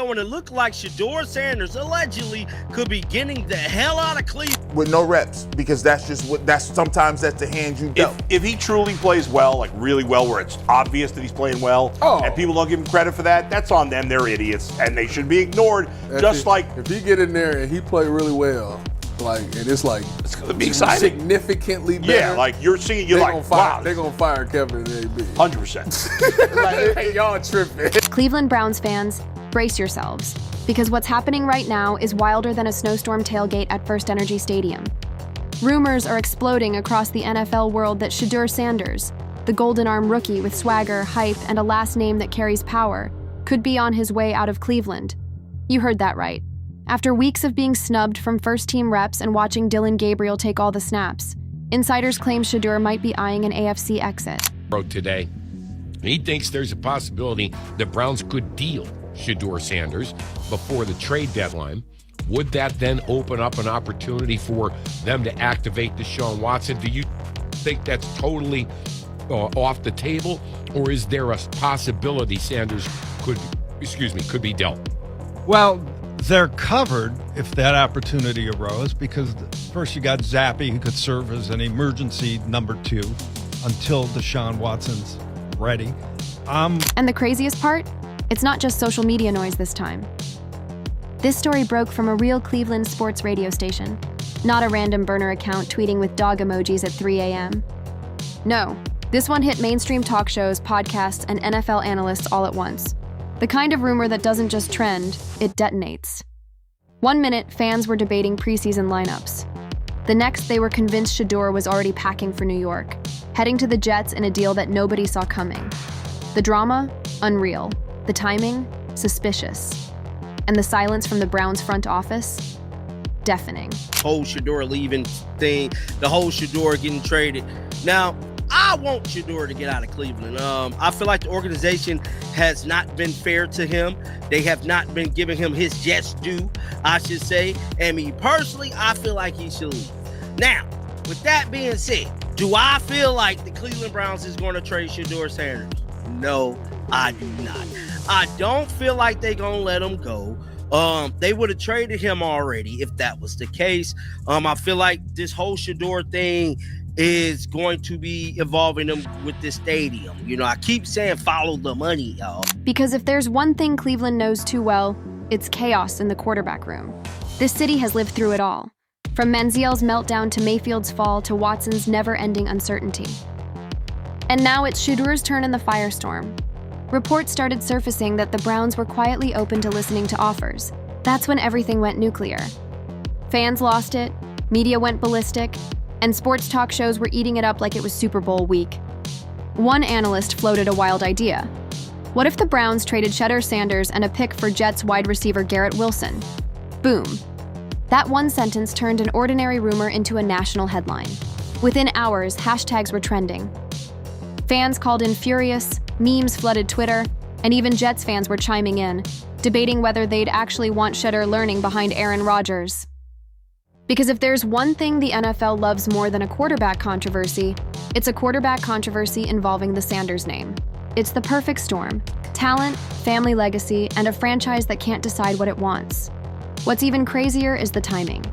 When it looked like Shedeur Sanders allegedly could be getting the hell out of Cleveland with no reps, because sometimes that's the hand you dealt. If he truly plays well, like really well, where it's obvious that he's playing well, and people don't give him credit for that, that's on them. They're idiots, and they should be ignored. If he get in there and he play really well, it's gonna be exciting, significantly better. Yeah, like you're seeing, wow, they're gonna fire Kevin and AB. 100%. Hey, y'all tripping. Cleveland Browns fans, brace yourselves, because what's happening right now is wilder than a snowstorm tailgate at First Energy Stadium. Rumors are exploding across the NFL world that Shedeur Sanders, the golden arm rookie with swagger, hype, and a last name that carries power, could be on his way out of Cleveland. You heard that right. After weeks of being snubbed from first-team reps and watching Dillon Gabriel take all the snaps, insiders claim Shedeur might be eyeing an AFC exit. Today, he thinks there's a possibility the Browns could deal Shedeur Sanders before the trade deadline. Would that then open up an opportunity for them to activate Deshaun Watson? Do you think that's totally off the table, or is there a possibility Sanders could be dealt? Well, they're covered if that opportunity arose, because first you got Zappy, who could serve as an emergency number 2 until Deshaun Watson's ready. And the craziest part? It's not just social media noise this time. This story broke from a real Cleveland sports radio station, not a random burner account tweeting with dog emojis at 3 a.m. No, this one hit mainstream talk shows, podcasts, and NFL analysts all at once. The kind of rumor that doesn't just trend, it detonates. 1 minute, fans were debating preseason lineups. The next, they were convinced Shedeur was already packing for New York, heading to the Jets in a deal that nobody saw coming. The drama? Unreal. The timing? Suspicious. And the silence from the Browns front office? Deafening. Whole Shedeur leaving thing, the whole Shedeur getting traded. Now, I want Shedeur to get out of Cleveland. I feel like the organization has not been fair to him. They have not been giving him his just due, I should say. And me personally, I feel like he should leave. Now, with that being said, do I feel like the Cleveland Browns is going to trade Shedeur Sanders? No, I do not. I don't feel like they're going to let him go. They would have traded him already if that was the case. I feel like this whole Shedeur thing is going to be involving them with this stadium. You know, I keep saying follow the money, y'all. Because if there's one thing Cleveland knows too well, it's chaos in the quarterback room. This city has lived through it all. From Manziel's meltdown to Mayfield's fall to Watson's never-ending uncertainty. And now it's Shedeur's turn in the firestorm. Reports started surfacing that the Browns were quietly open to listening to offers. That's when everything went nuclear. Fans lost it, media went ballistic, and sports talk shows were eating it up like it was Super Bowl week. One analyst floated a wild idea. What if the Browns traded Shedeur Sanders and a pick for Jets wide receiver Garrett Wilson? Boom. That one sentence turned an ordinary rumor into a national headline. Within hours, hashtags were trending. Fans called in furious, memes flooded Twitter, and even Jets fans were chiming in, debating whether they'd actually want Shedeur learning behind Aaron Rodgers. Because if there's one thing the NFL loves more than a quarterback controversy, it's a quarterback controversy involving the Sanders name. It's the perfect storm: talent, family legacy, and a franchise that can't decide what it wants. What's even crazier is the timing.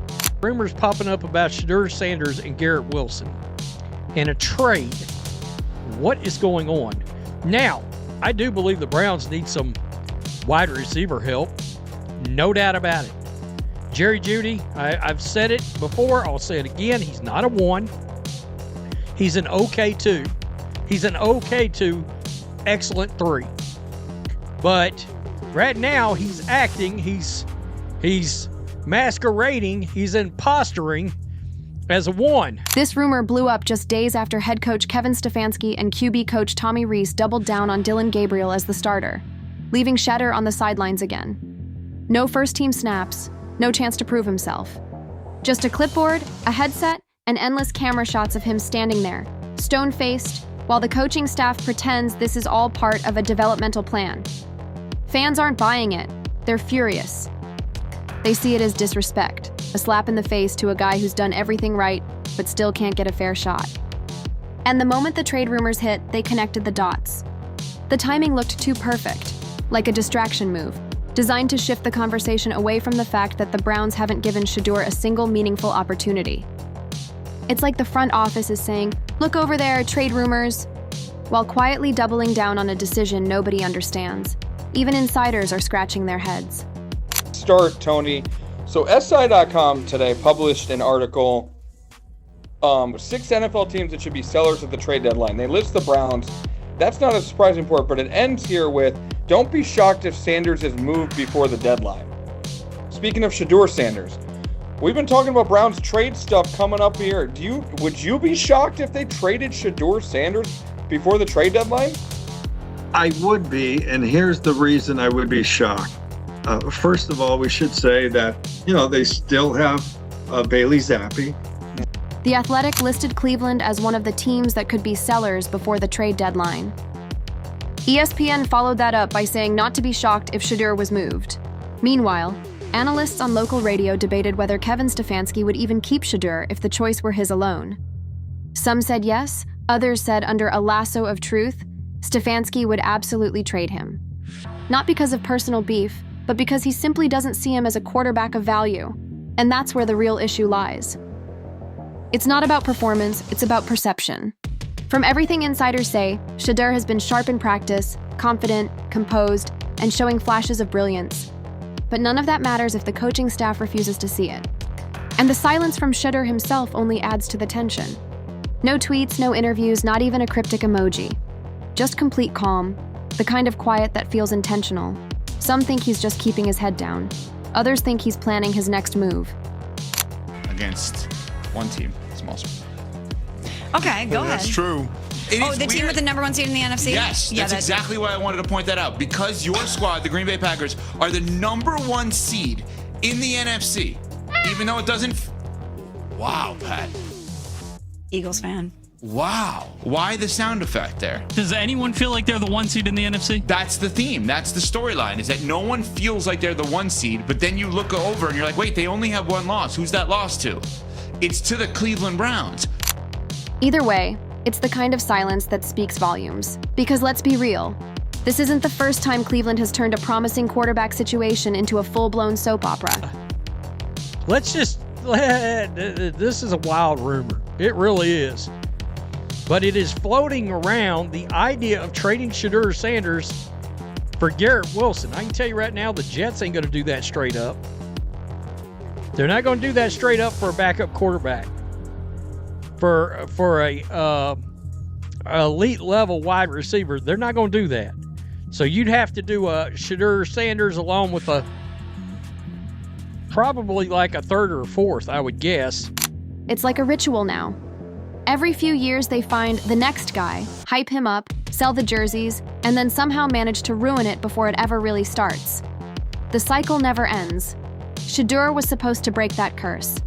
Rumors popping up about Shedeur Sanders and Garrett Wilson and a trade. What is going on? Now, I do believe the Browns need some wide receiver help. No doubt about it. Jerry Jeudy, I've said it before, I'll say it again, he's not a 1. He's an okay 2. He's an okay 2, excellent 3. But right now he's acting, he's masquerading, he's imposturing as a 1. This rumor blew up just days after head coach Kevin Stefanski and QB coach Tommy Rees doubled down on Dillon Gabriel as the starter, leaving Shedeur on the sidelines again. No first-team snaps, no chance to prove himself. Just a clipboard, a headset, and endless camera shots of him standing there, stone-faced, while the coaching staff pretends this is all part of a developmental plan. Fans aren't buying it. They're furious. They see it as disrespect, a slap in the face to a guy who's done everything right, but still can't get a fair shot. And the moment the trade rumors hit, they connected the dots. The timing looked too perfect, like a distraction move, designed to shift the conversation away from the fact that the Browns haven't given Shedeur a single meaningful opportunity. It's like the front office is saying, "Look over there, trade rumors," while quietly doubling down on a decision nobody understands. Even insiders are scratching their heads. Start, Tony. So SI.com today published an article, 6 NFL teams that should be sellers at the trade deadline. They list the Browns. That's not a surprising report, but it ends here with, "Don't be shocked if Sanders is moved before the deadline." Speaking of Shedeur Sanders, we've been talking about Browns trade stuff coming up here. Would you be shocked if they traded Shedeur Sanders before the trade deadline? I would be, and here's the reason I would be shocked. First of all, we should say that, they still have Bailey Zappi. The Athletic listed Cleveland as one of the teams that could be sellers before the trade deadline. ESPN followed that up by saying not to be shocked if Shedeur was moved. Meanwhile, analysts on local radio debated whether Kevin Stefanski would even keep Shedeur if the choice were his alone. Some said yes, others said under a lasso of truth, Stefanski would absolutely trade him. Not because of personal beef, but because he simply doesn't see him as a quarterback of value. And that's where the real issue lies. It's not about performance, it's about perception. From everything insiders say, Shedeur has been sharp in practice, confident, composed, and showing flashes of brilliance. But none of that matters if the coaching staff refuses to see it. And the silence from Shedeur himself only adds to the tension. No tweets, no interviews, not even a cryptic emoji. Just complete calm, the kind of quiet that feels intentional. Some think he's just keeping his head down. Others think he's planning his next move. Against one team, small sport. Okay, go ahead. That's true. The team with the number 1 seed in the NFC? Yes, that's exactly why I wanted to point that out. Because your squad, the Green Bay Packers, are the number 1 seed in the NFC. Even though it doesn't... Wow, Pat. Eagles fan. Wow. Why the sound effect there? Does anyone feel like they're the 1 seed in the NFC? That's the theme. That's the storyline, is that no one feels like they're the 1 seed, but then you look over and you're like, wait, they only have 1 loss. Who's that loss to? It's to the Cleveland Browns. Either way, it's the kind of silence that speaks volumes. Because let's be real, this isn't the first time Cleveland has turned a promising quarterback situation into a full-blown soap opera. This is a wild rumor. It really is. But it is floating around the idea of trading Shedeur Sanders for Garrett Wilson. I can tell you right now, the Jets ain't going to do that straight up. They're not going to do that straight up for a backup quarterback. For a elite level wide receiver, they're not going to do that. So you'd have to do a Shedeur Sanders along with probably like a 3rd or 4th, I would guess. It's like a ritual now. Every few years they find the next guy, hype him up, sell the jerseys, and then somehow manage to ruin it before it ever really starts. The cycle never ends. Shedeur was supposed to break that curse.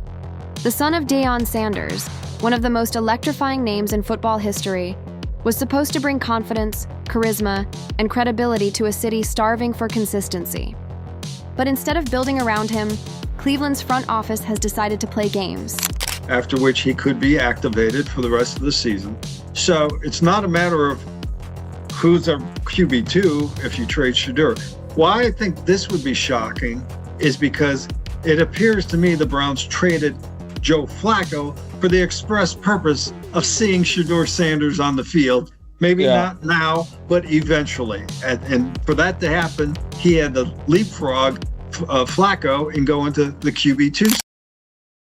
The son of Deion Sanders, one of the most electrifying names in football history, was supposed to bring confidence, charisma, and credibility to a city starving for consistency. But instead of building around him, Cleveland's front office has decided to play games. After which he could be activated for the rest of the season. So it's not a matter of who's a QB2 if you trade Shedeur. Why I think this would be shocking is because it appears to me the Browns traded Joe Flacco for the express purpose of seeing Shedeur Sanders on the field. Maybe not now, but eventually. And for that to happen, he had to leapfrog Flacco and go into the QB2.